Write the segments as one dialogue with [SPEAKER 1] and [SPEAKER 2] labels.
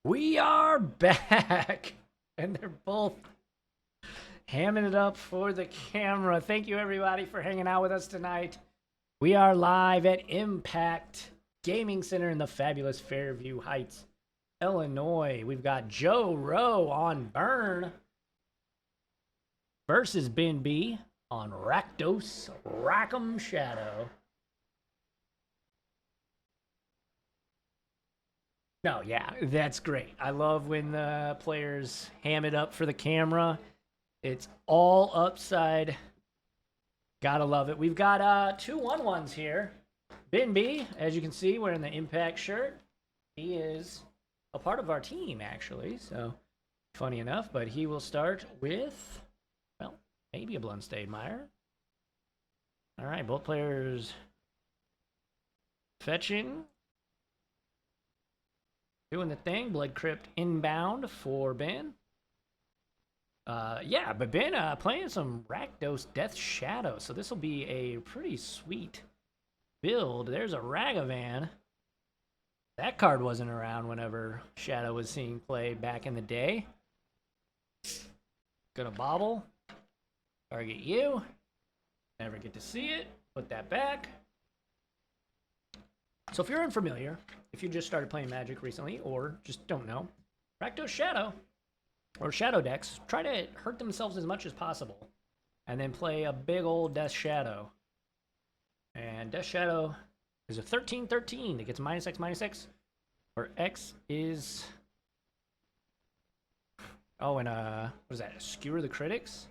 [SPEAKER 1] We are back, and they're both hamming it up for the camera. Thank you, everybody, for hanging out with us tonight. We are live at Impact Gaming Center in the fabulous Fairview Heights, Illinois. We've got Joe Rowe on Burn versus Ben B on Rakdos Rackham Shadow. No, yeah, that's great. I love when the players ham it up for the camera. It's all upside. Gotta love it. We've got two 1-1s here. Ben B, as you can see, wearing the Impact shirt. He is a part of our team, actually, so funny enough, but he will start with, well, maybe a Blundstadmeyer. All right, both players fetching. Doing the thing. Blood Crypt inbound for Ben. Yeah, but Ben playing some Rakdos Death Shadow, so this will be a pretty sweet build. There's a Ragavan. That card wasn't around whenever Shadow was seeing play back in the day. Gonna bobble. Target you. Never get to see it. Put that back. So if you're unfamiliar, if you just started playing Magic recently or just don't know, Rakdos Shadow or Shadow decks try to hurt themselves as much as possible and then play a big old Death Shadow. And Death Shadow is a 13/13. It gets -X/-X, where X is... Oh, and what is that? Skewer the Critics?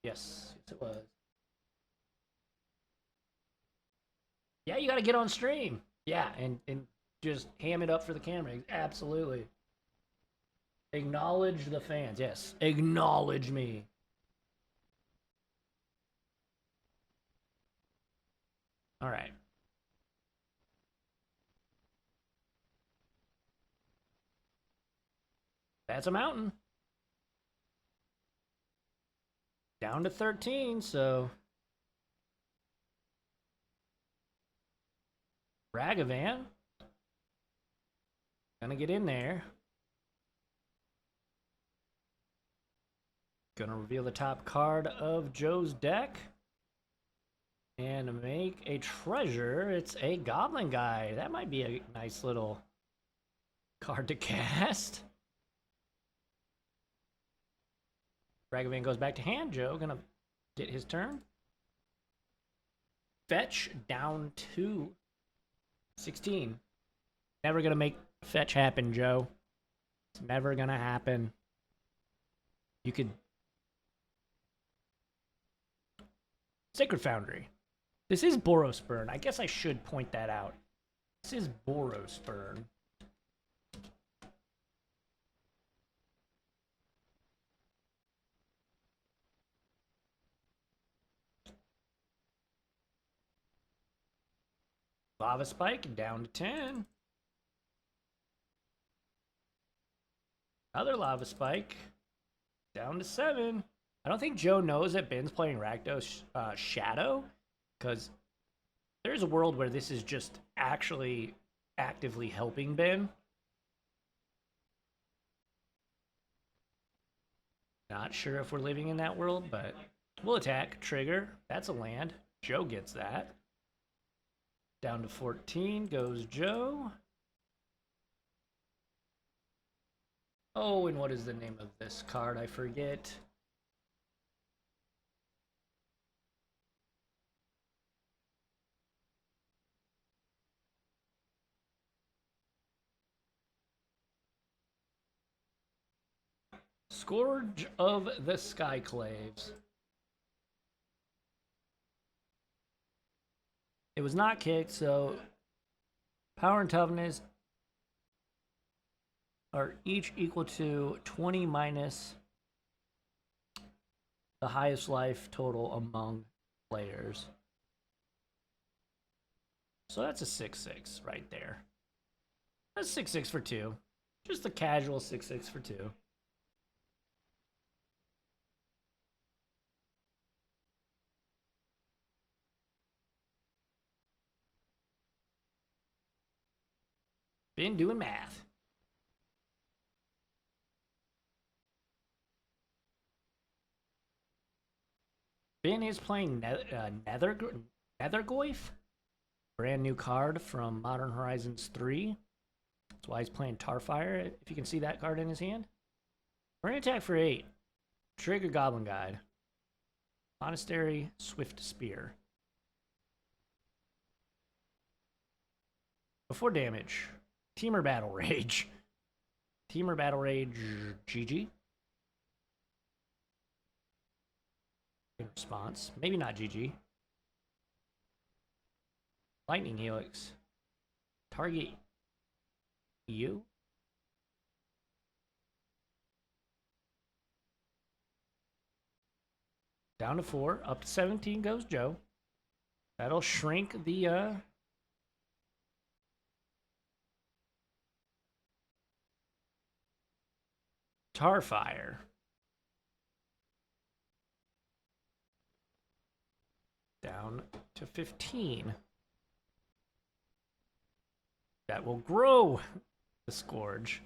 [SPEAKER 1] Yes, it was. Yeah, you gotta get on stream. Yeah, and just ham it up for the camera. Absolutely. Acknowledge the fans. Yes, acknowledge me. All right. That's a mountain. Down to 13, so... Ragavan. Gonna get in there. Gonna reveal the top card of Joe's deck. And make a treasure. It's a Goblin Guy. That might be a nice little card to cast. Ragavan goes back to hand. Joe gonna get his turn. Fetch down to 16. Never gonna make fetch happen, Joe. It's never gonna happen. You could... Sacred Foundry. This is Boros Burn. I guess I should point that out. This is Boros Burn. Lava Spike down to 10. Another Lava Spike down to 7. I don't think Joe knows that Ben's playing Rakdos Shadow, because there's a world where this is just actually actively helping Ben. Not sure if we're living in that world, but we'll attack. Trigger. That's a land. Joe gets that. Down to 14 goes Joe. Oh, and what is the name of this card? I forget. Scourge of the Skyclaves. It was not kicked, so power and toughness are each equal to 20 minus the highest life total among players. So that's a 6/6 right there. That's 6/6 for 2. Just a casual 6/6 for 2. Been doing math. Ben is playing Nethergoyf, brand new card from Modern Horizons 3. That's why he's playing Tarfire, if you can see that card in his hand. We're going to attack for 8. Trigger Goblin Guide. Monastery, Swift Spear. Before damage, Teamer Battle Rage. Teamer Battle Rage, GG. In response, maybe not GG. Lightning Helix. Target you. Down to 4, up to 17 goes Joe. That'll shrink the Tarfire. Down to 15. That will grow the Scourge.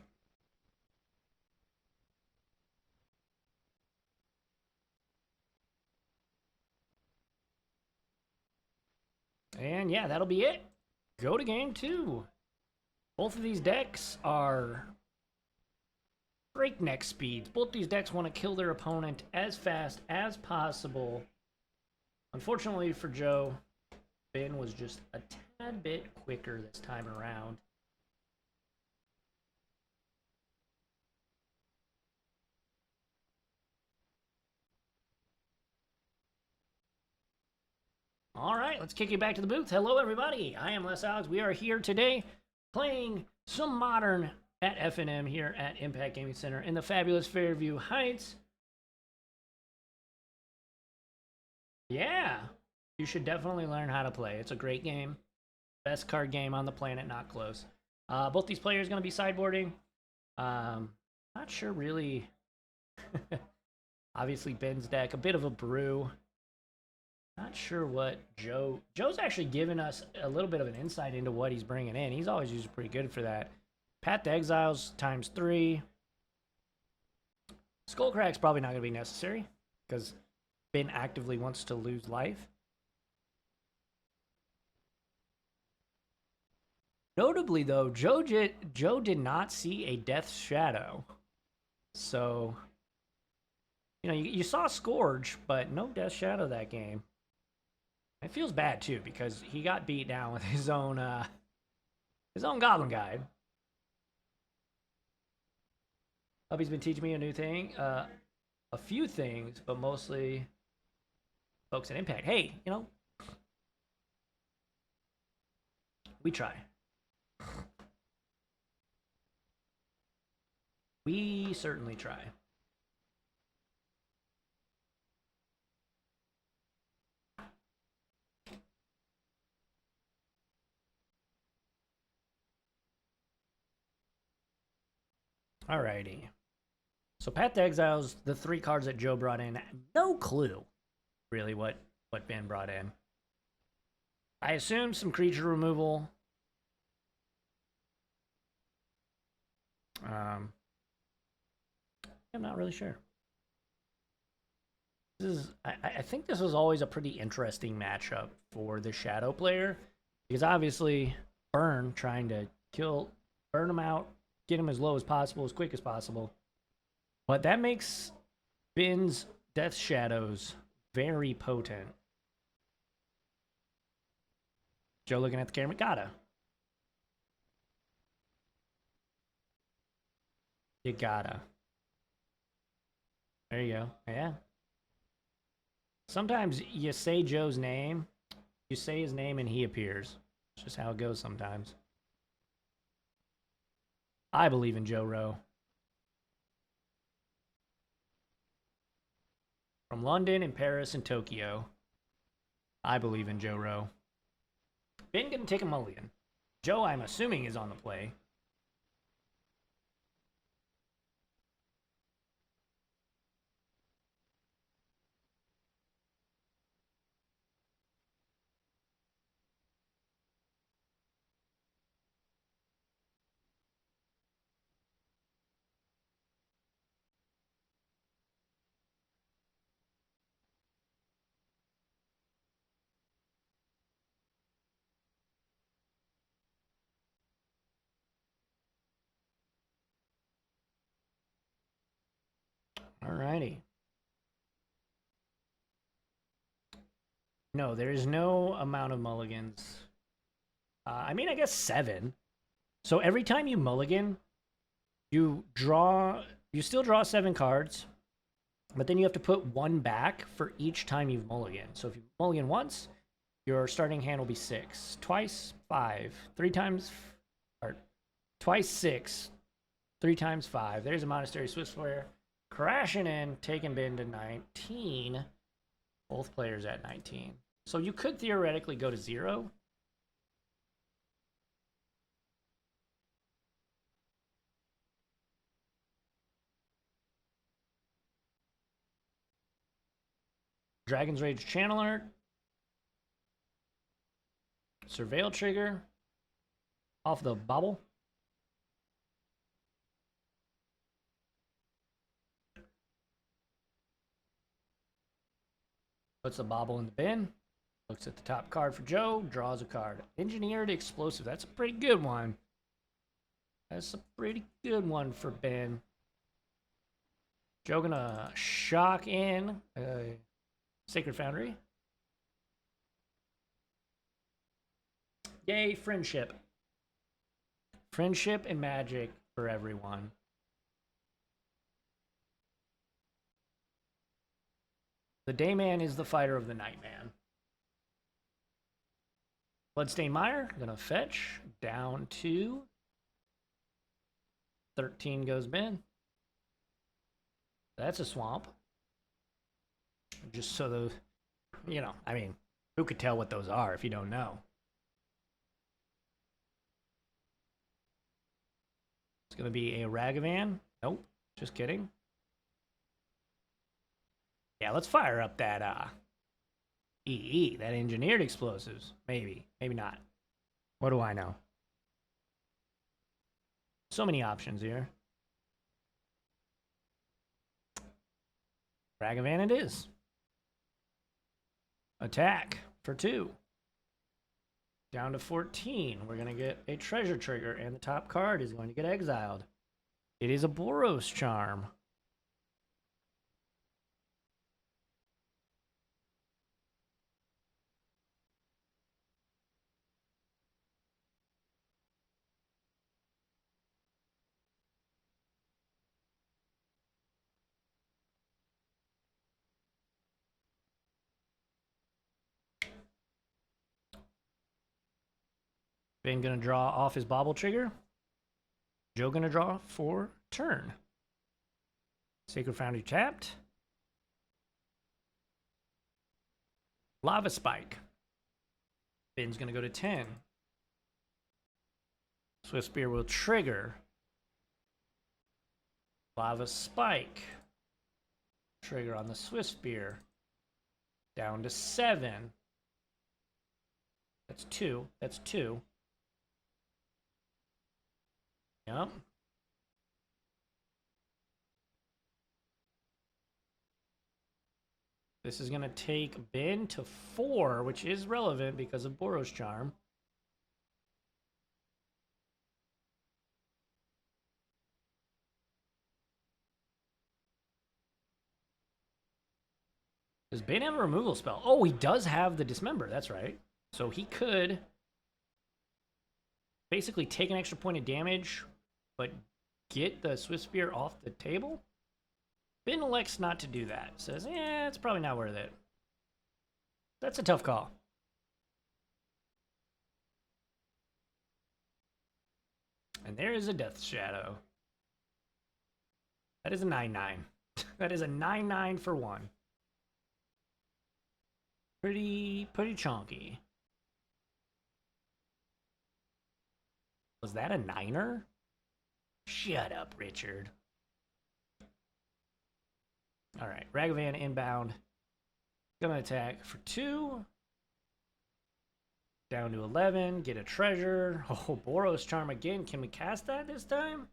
[SPEAKER 1] And yeah, that'll be it. Go to game 2. Both of these decks are breakneck speeds. Both these decks want to kill their opponent as fast as possible. Unfortunately for Joe, Ben was just a tad bit quicker this time around. All right, let's kick it back to the booth. Hello, everybody. I am Les Alex. We are here today playing some Modern at FNM here at Impact Gaming Center in the fabulous Fairview Heights. Yeah, you should definitely learn how to play. It's a great game. Best card game on the planet, not close. Both these players going to be sideboarding. Not sure really. Obviously, Ben's deck, a bit of a brew. Not sure what Joe's actually given us a little bit of an insight into what he's bringing in. He's always usually pretty good for that. Path to Exiles ×3. Skullcrack's probably not going to be necessary because Ben actively wants to lose life. Notably, though, Joe did not see a Death Shadow. So, you know, you saw Scourge, but no Death Shadow that game. It feels bad, too, because he got beat down with his own Goblin Guide. Hubby's been teaching me a new thing. A few things, but mostly folks at Impact. Hey, you know, we try. We certainly try. Alrighty. So Path to Exile's the 3 cards that Joe brought in. No clue, really, what Ben brought in. I assume some creature removal. I'm not really sure. I think this was always a pretty interesting matchup for the Shadow player, because obviously Burn trying to burn him out, get him as low as possible, as quick as possible. But that makes Ben's Death Shadows very potent. Joe looking at the camera, gotta. You gotta. There you go. Yeah. Sometimes you say Joe's name, you say his name and he appears. It's just how it goes sometimes. I believe in Joe Rowe. From London and Paris and Tokyo, I believe in Joe Rowe. Ben gonna take a mulligan. Joe, I'm assuming, is on the play. No, there is no amount of mulligans. I mean, I guess 7. So every time you mulligan, you still draw 7 cards, but then you have to put 1 back for each time you've mulliganed. So if you mulligan once, your starting hand will be 6. Twice, 5. 3 times, or twice 6. 3 times 5. There's a Monastery Swiss Flare. Crashing in, taking bin to 19. Both players at 19. So you could theoretically go to 0. Dragon's Rage Channeler. Surveil Trigger. Off the bobble. Puts the bobble in the bin. Looks at the top card for Joe. Draws a card. Engineered Explosive. That's a pretty good one. That's a pretty good one for Ben. Joe gonna shock in Sacred Foundry. Yay, friendship. Friendship and magic for everyone. The Dayman is the fighter of the Nightman. Bloodstained Mire, gonna fetch down to 13 goes Ben. That's a swamp. Just so those, you know, I mean, who could tell what those are if you don't know? It's gonna be a Ragavan. Nope, just kidding. Yeah, let's fire up that EE, that engineered explosives. Maybe, maybe not. What do I know? So many options here. Ragavan it is. Attack for 2. Down to 14. We're going to get a treasure trigger, and the top card is going to get exiled. It is a Boros charm. Ben gonna draw off his bobble trigger. Joe gonna draw for turn. Sacred Foundry tapped. Lava Spike. Ben's gonna go to 10. Swift Spear will trigger. Lava Spike. Trigger on the Swift Spear. Down to 7. That's 2. That's 2. Yep. This is going to take Ben to 4, which is relevant because of Boros Charm. Does Ben have a removal spell? Oh, he does have the Dismember. That's right. So he could basically take an extra point of damage, but get the Swift Spear off the table. Ben elects not to do that. Says, it's probably not worth it. That's a tough call. And there is a Death Shadow. That is a 9/9. That is a 9/9 for 1. Pretty chonky. Was that a 9er? Shut up, Richard. All right, Ragavan inbound. Gonna attack for 2. Down to 11. Get a treasure. Oh, Boros Charm again. Can we cast that this time?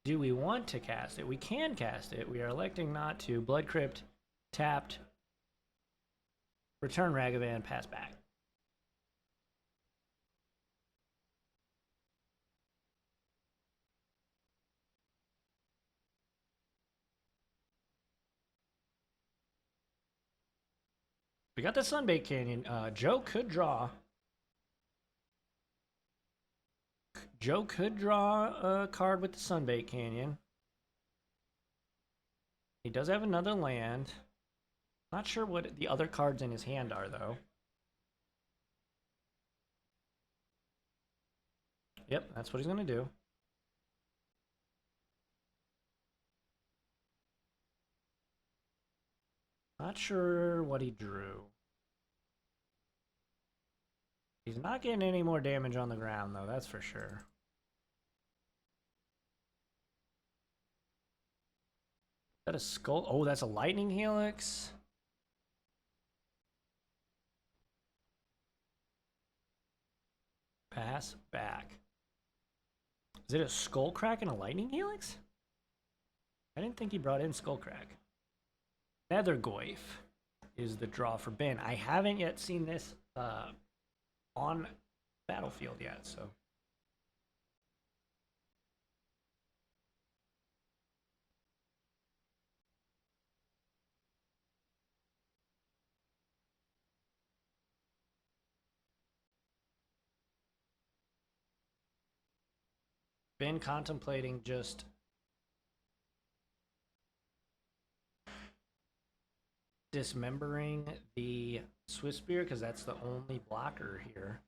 [SPEAKER 1] Do we want to cast it? We can cast it. We are electing not to. Blood Crypt, tapped. Return Ragavan, pass back. We got the Sunbait Canyon. Joe could draw. Joe could draw a card with the Sunbait Canyon. He does have another land. Not sure what the other cards in his hand are, though. Yep, that's what he's going to do. Not sure what he drew. He's not getting any more damage on the ground, though, that's for sure. Is that a skull? Oh, that's a lightning helix. Pass back. Is it a skull crack and a lightning helix? I didn't think he brought in skull crack. Nethergoyf is the draw for Ben. I haven't yet seen this on Battlefield yet, so. Been contemplating just dismembering the Swiss Spear because that's the only blocker here.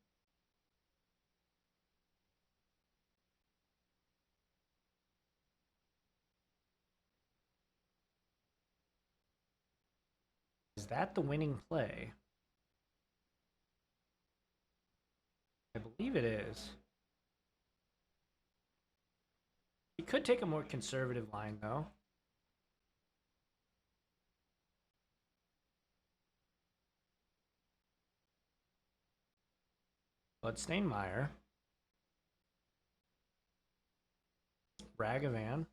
[SPEAKER 1] Is that the winning play? I believe it is. He could take a more conservative line, though. Bloodstained Mire. Ragavan.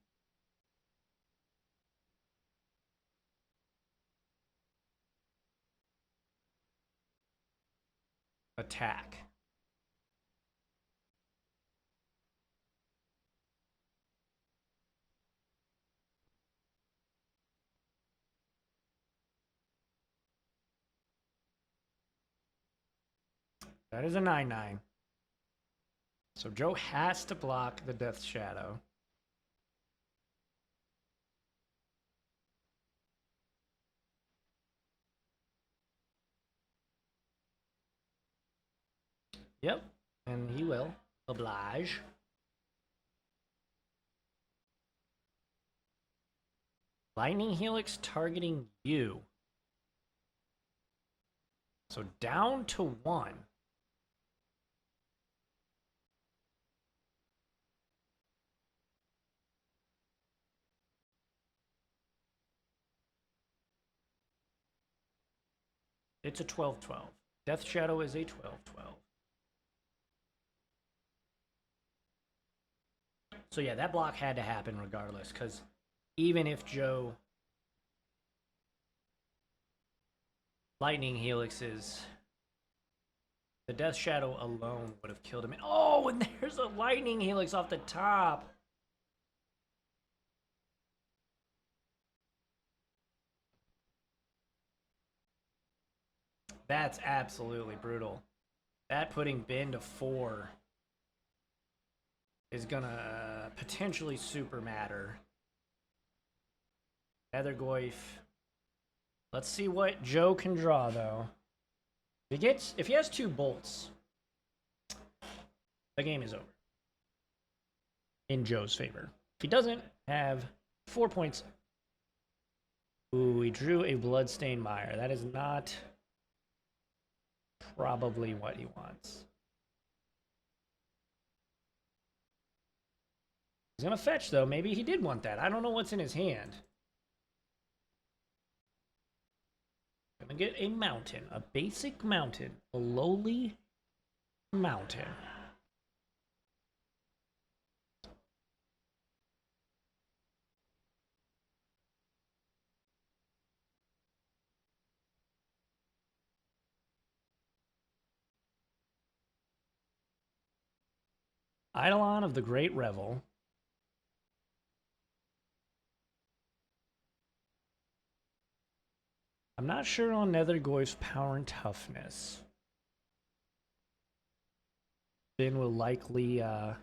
[SPEAKER 1] Attack. That is a 9/9. So Joe has to block the Death Shadow. Yep, and he will oblige. Lightning Helix targeting you. So down to 1. It's a 12/12. Death Shadow is a 12/12. So yeah, that block had to happen regardless, because even if Joe Lightning Helixes, the Death Shadow alone would have killed him. And, oh, and there's a Lightning Helix off the top. That's absolutely brutal. That putting Ben to 4 is gonna potentially super matter. Nethergoyf. Let's see what Joe can draw, though. If he has 2 bolts, the game is over. In Joe's favor. If he doesn't have 4 points. Ooh, he drew a Bloodstained Mire. That is not probably what he wants. He's gonna fetch, though. Maybe he did want that. I don't know what's in his hand. Gonna get a mountain. A basic mountain. A lowly mountain. Eidolon of the Great Revel. I'm not sure on Nethergoyf's power and toughness. Ben will likely, yeah.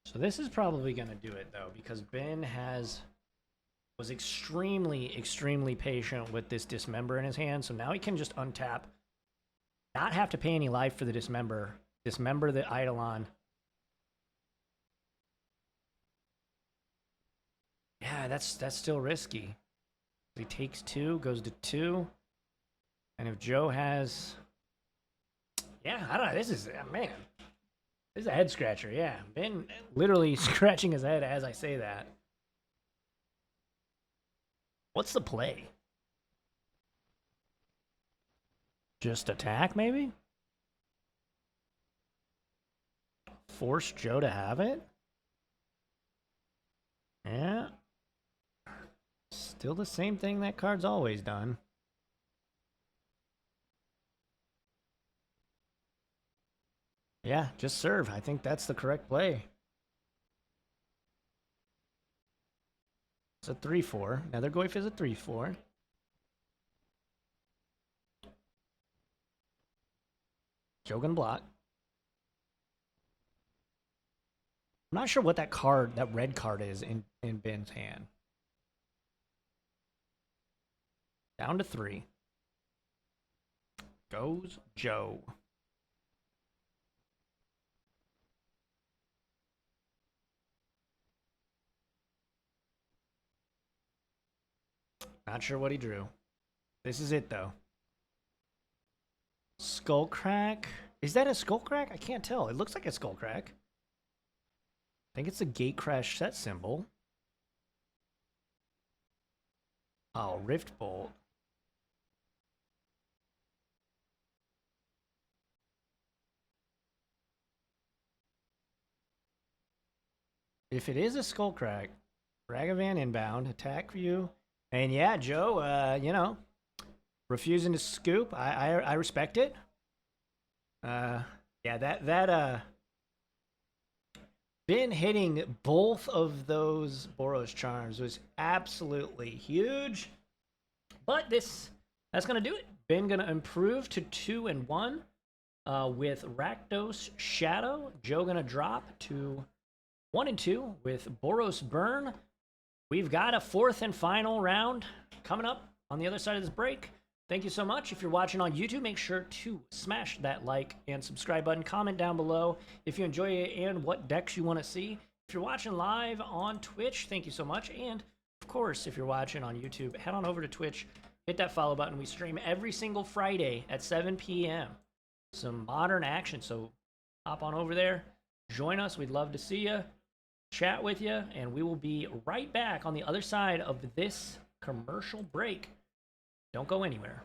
[SPEAKER 1] So this is probably going to do it, though, because Ben was extremely patient with this Dismember in his hand, so now he can just untap, not have to pay any life for the Dismember the Eidolon. Yeah, that's still risky. He takes 2, goes to 2, and if Joe has... Yeah, I don't know, this is... Man, this is a head scratcher, yeah. Ben literally scratching his head as I say that. What's the play? Just attack, maybe? Force Joe to have it? Yeah. Still the same thing that card's always done. Yeah, just serve. I think that's the correct play. It's a 3-4. Nethergoyf is a 3-4. Jogan block. I'm not sure what that card, that red card is in Ben's hand. Down to 3. Goes Joe. Not sure what he drew. This is it, though. Skullcrack. Is that a Skullcrack? I can't tell. It looks like a Skullcrack. I think it's a Gate Crash set symbol. Oh, Rift Bolt. If it is a Skullcrack, Ragavan inbound, attack view. And yeah, Joe, you know, refusing to scoop. I respect it. Yeah, that Ben hitting both of those Boros charms was absolutely huge. But that's gonna do it. Ben gonna improve to 2-1 with Rakdos Shadow. Joe gonna drop to 1-2 with Boros Burn. We've got a 4th and final round coming up on the other side of this break. Thank you so much. If you're watching on YouTube, make sure to smash that like and subscribe button. Comment down below if you enjoy it and what decks you want to see. If you're watching live on Twitch, thank you so much. And, of course, if you're watching on YouTube, head on over to Twitch. Hit that follow button. We stream every single Friday at 7 p.m. Some modern action, so hop on over there. Join us. We'd love to see you. Chat with you, and we will be right back on the other side of this commercial break. Don't go anywhere.